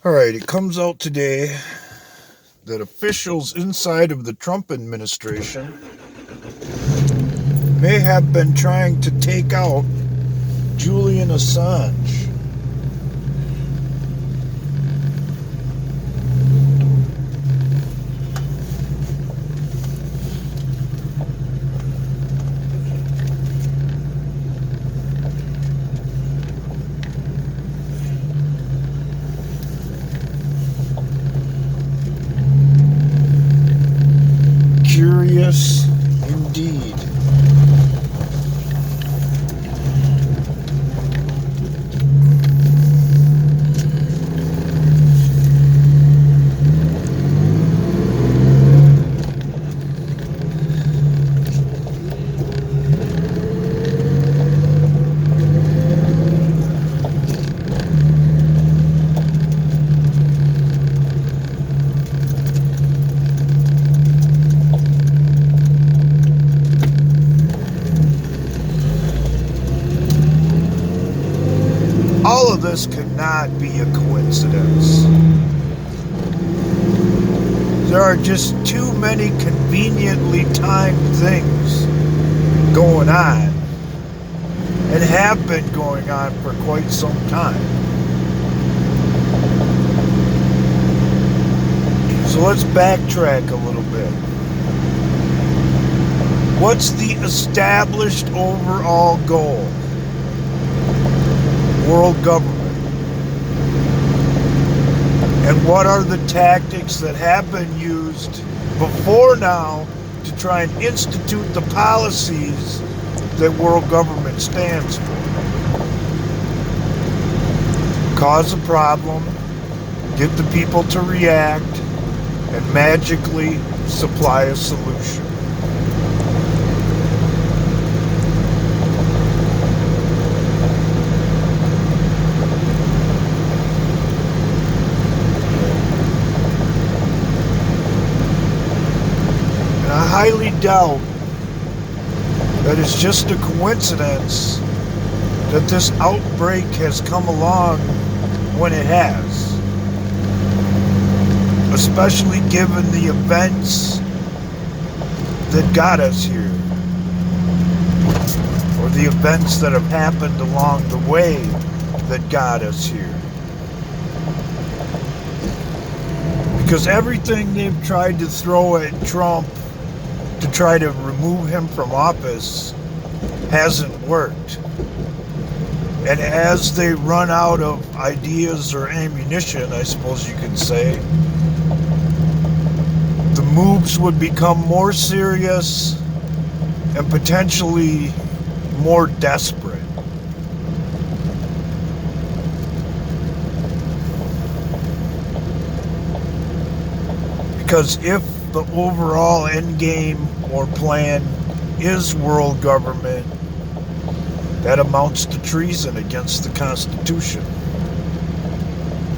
Alright, it comes out today that officials inside of the Trump administration may have been trying to take out Julian Assange. Curious indeed. All of this could not be a coincidence. There are just too many conveniently timed things going on and have been going on for quite some time. So let's backtrack a little bit. What's the established overall goal? World government. And what are the tactics that have been used before now to try and institute the policies that world government stands for? Cause a problem, get the people to react, and magically supply a solution. I highly doubt that it's just a coincidence that this outbreak has come along when it has, especially given the events that got us here, or the events that have happened along the way that got us here. Because everything they've tried to throw at Trump to try to remove him from office hasn't worked. And as they run out of ideas or ammunition, I suppose you could say, the moves would become more serious and potentially more desperate. Because if the overall end game or plan is world government, that amounts to treason against the Constitution.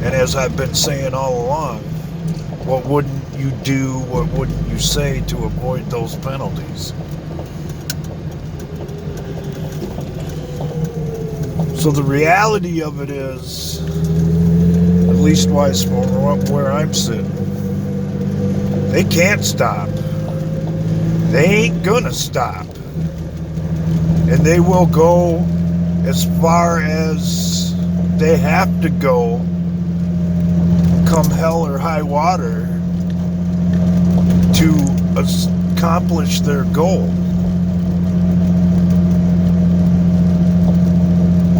And as I've been saying all along, what wouldn't you do, what wouldn't you say to avoid those penalties? So the reality of it is, at least wise from where I'm sitting, they can't stop. They ain't gonna stop. And they will go as far as they have to go, come hell or high water, to accomplish their goal.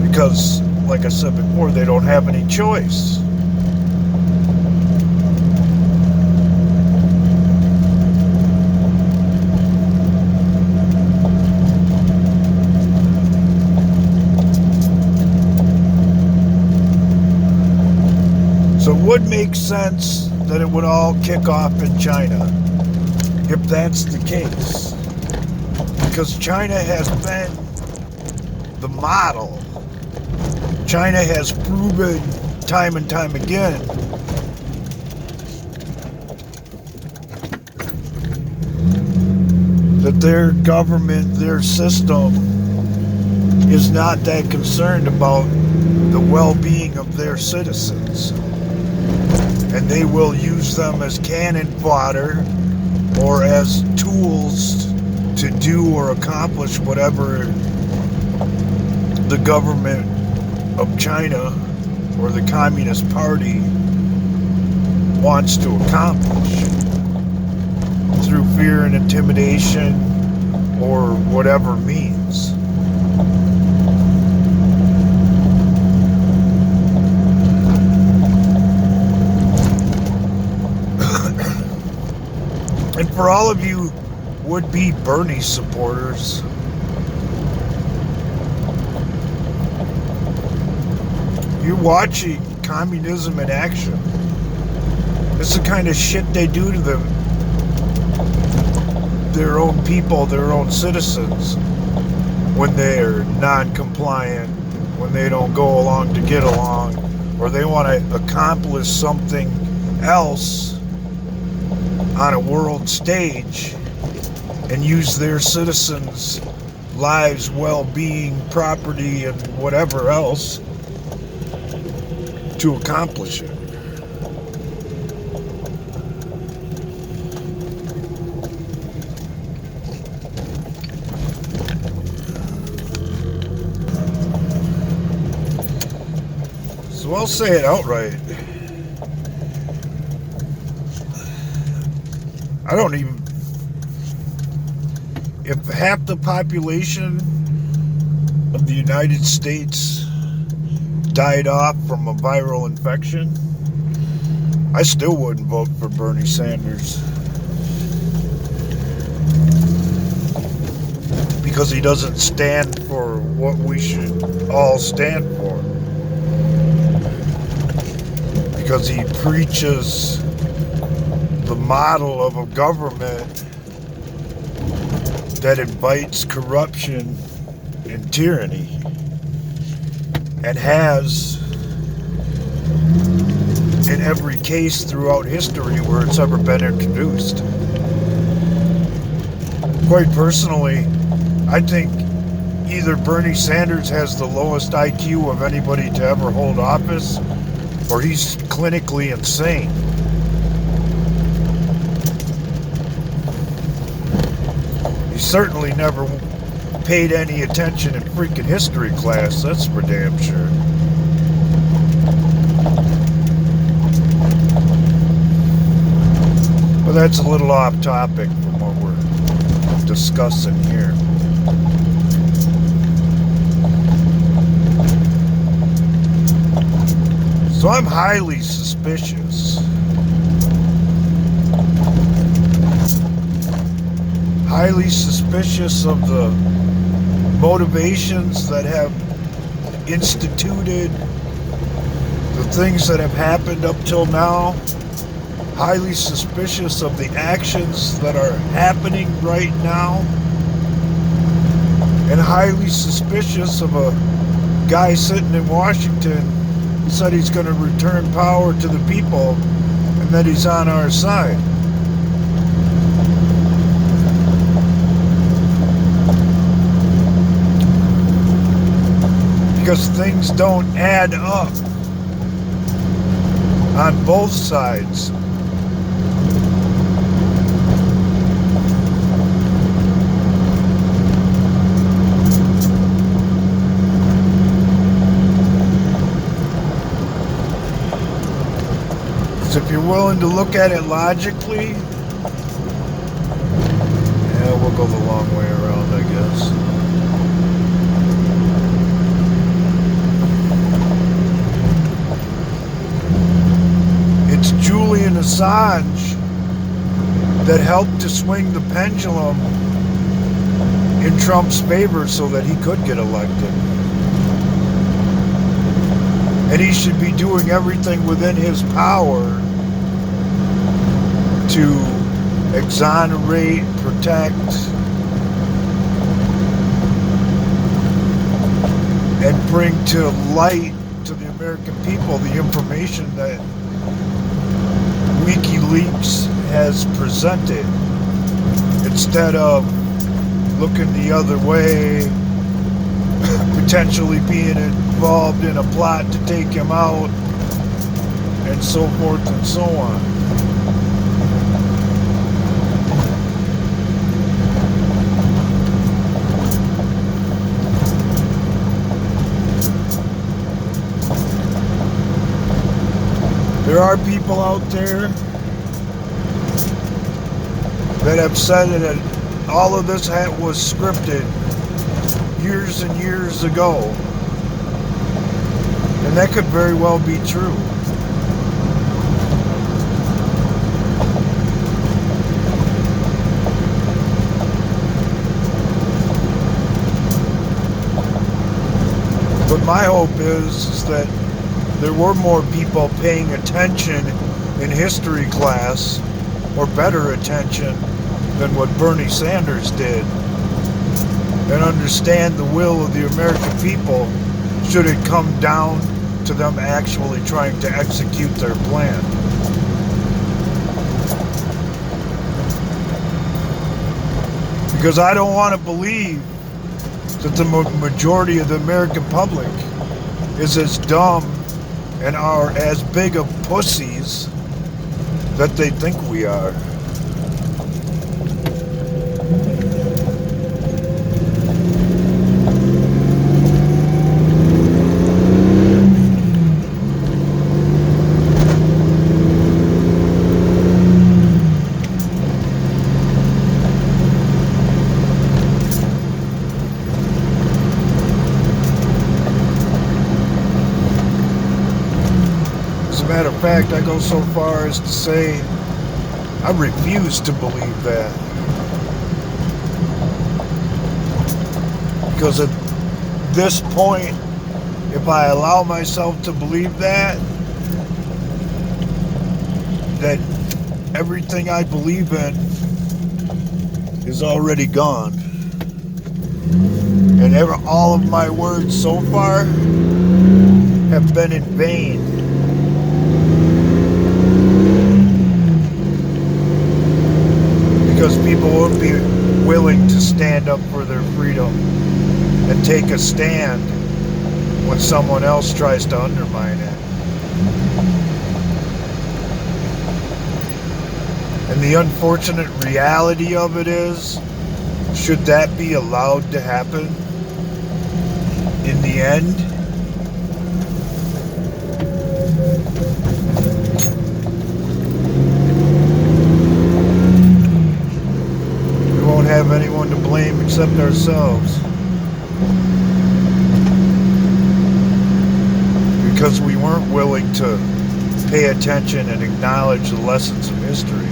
Because, like I said before, they don't have any choice. So it would make sense that it would all kick off in China, if that's the case. Because China has been the model. China has proven time and time again that their government, their system, is not that concerned about the well-being of their citizens. and they will use them as cannon fodder or as tools to do or accomplish whatever the government of China or the Communist Party wants to accomplish through fear and intimidation or whatever means. And for all of you would-be Bernie supporters, you're watching communism in action. This is the kind of shit they do to them, their own people, their own citizens, when they're non-compliant, when they don't go along to get along, or they want to accomplish something else on a world stage and use their citizens' lives, well-being, property, and whatever else to accomplish it. So I'll say it outright. I don't even... If half the population of the United States died off from a viral infection, I still wouldn't vote for Bernie Sanders. Because he doesn't stand for what we should all stand for. Because he preaches the model of a government that invites corruption and tyranny, and has in every case throughout history where it's ever been introduced. Quite personally, I think either Bernie Sanders has the lowest IQ of anybody to ever hold office, or he's clinically insane. He certainly never paid any attention in freaking history class, that's for damn sure. But that's a little off topic from what we're discussing here. So I'm highly suspicious. Highly suspicious of the motivations that have instituted the things that have happened up till now. Highly suspicious of the actions that are happening right now. And highly suspicious of a guy sitting in Washington who said he's going to return power to the people and that he's on our side. Because things don't add up on both sides. So if you're willing to look at it logically, yeah, we'll go the long way around, I guess. It's Julian Assange that helped to swing the pendulum in Trump's favor so that he could get elected. And he should be doing everything within his power to exonerate, protect, and bring to light to the American people the information that WikiLeaks has presented, instead of looking the other way, potentially being involved in a plot to take him out, and and so forth and so on. There are people out there that have said that all of this was scripted years and years ago. And that could very well be true. But my hope is that there were more people paying attention in history class, or better attention than what Bernie Sanders did, and understand the will of the American people should it come down to them actually trying to execute their plan. Because I don't want to believe that the majority of the American public is as dumb and are as big of pussies that they think we are. As a matter of fact, I go so far as to say I refuse to believe that. Because at this point, if I allow myself to believe that everything I believe in is already gone. And all of my words so far have been in vain. Because people won't be willing to stand up for their freedom and take a stand when someone else tries to undermine it. And the unfortunate reality of it is, should that be allowed to happen in the end, we won't have anyone to blame except ourselves. Because we weren't willing to pay attention and acknowledge the lessons of history.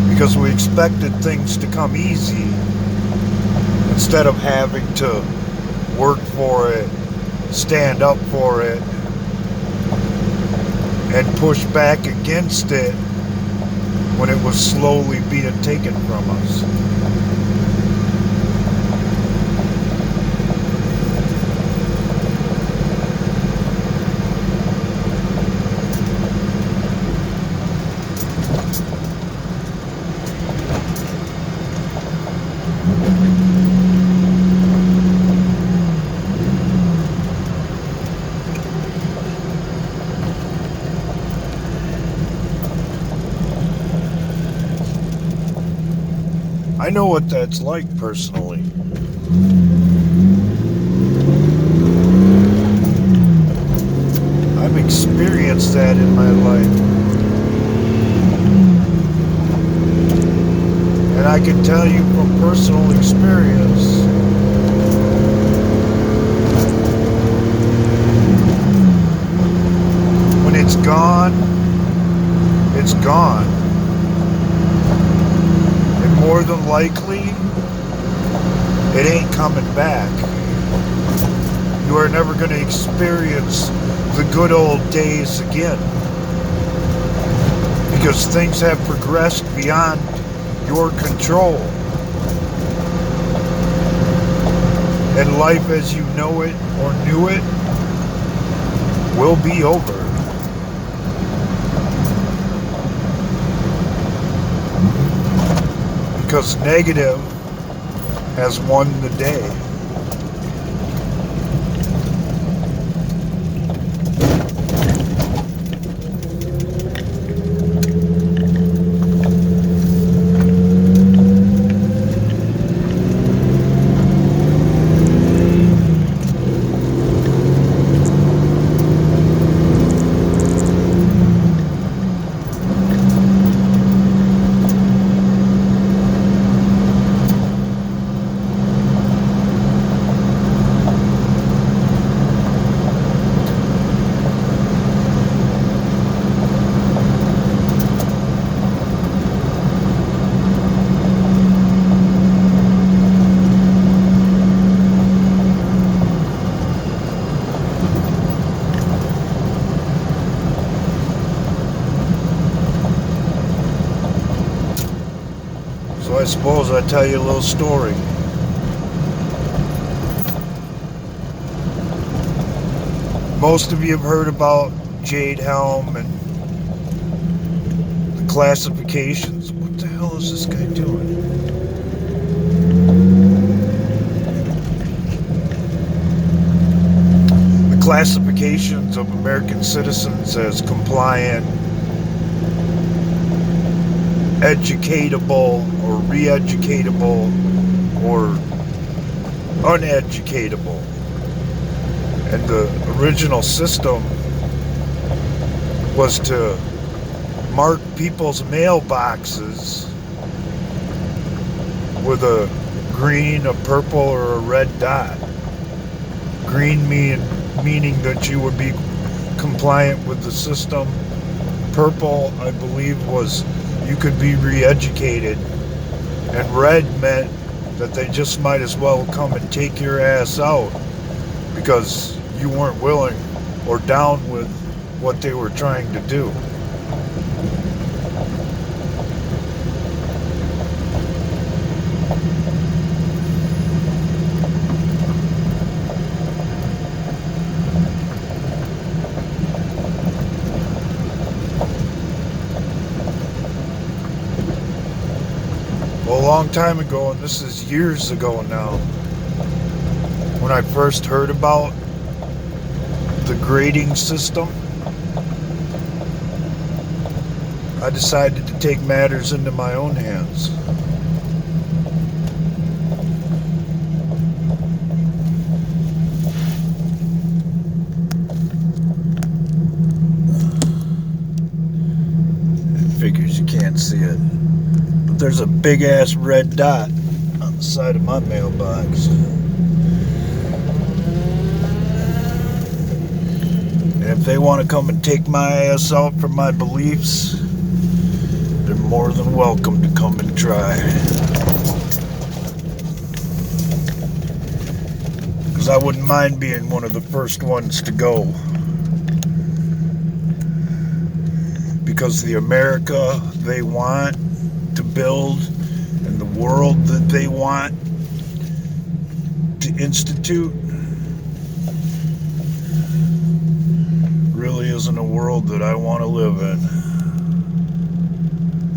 Because we expected things to come easy instead of having to work for it, stand up for it, and push back against it when it was slowly being taken from us. I know what that's like personally. I've experienced that in my life. And I can tell you from personal experience, when it's gone, it's gone. More than likely, it ain't coming back. You are never going to experience the good old days again. Because things have progressed beyond your control. And life as you know it or knew it will be over. Because negative has won the day. I suppose I'll tell you a little story. Most of you have heard about Jade Helm and the classifications. What the hell is this guy doing? The classifications of American citizens as compliant, educatable, or re-educatable, or uneducatable. And the original system was to mark people's mailboxes with a green, a purple, or a red dot. Green meaning that you would be compliant with the system. Purple, I believe, was you could be re-educated. And red meant that they just might as well come and take your ass out because you weren't willing or down with what they were trying to do. Well, a long time ago, and this is years ago now, when I first heard about the grading system, I decided to take matters into my own hands. It figures you can't see it, but there's a big ass red dot on the side of my mailbox. And if they want to come and take my ass out for my beliefs, they're more than welcome to come and try. Because I wouldn't mind being one of the first ones to go. Because the America they want to build and the world that they want to institute really isn't a world that I want to live in.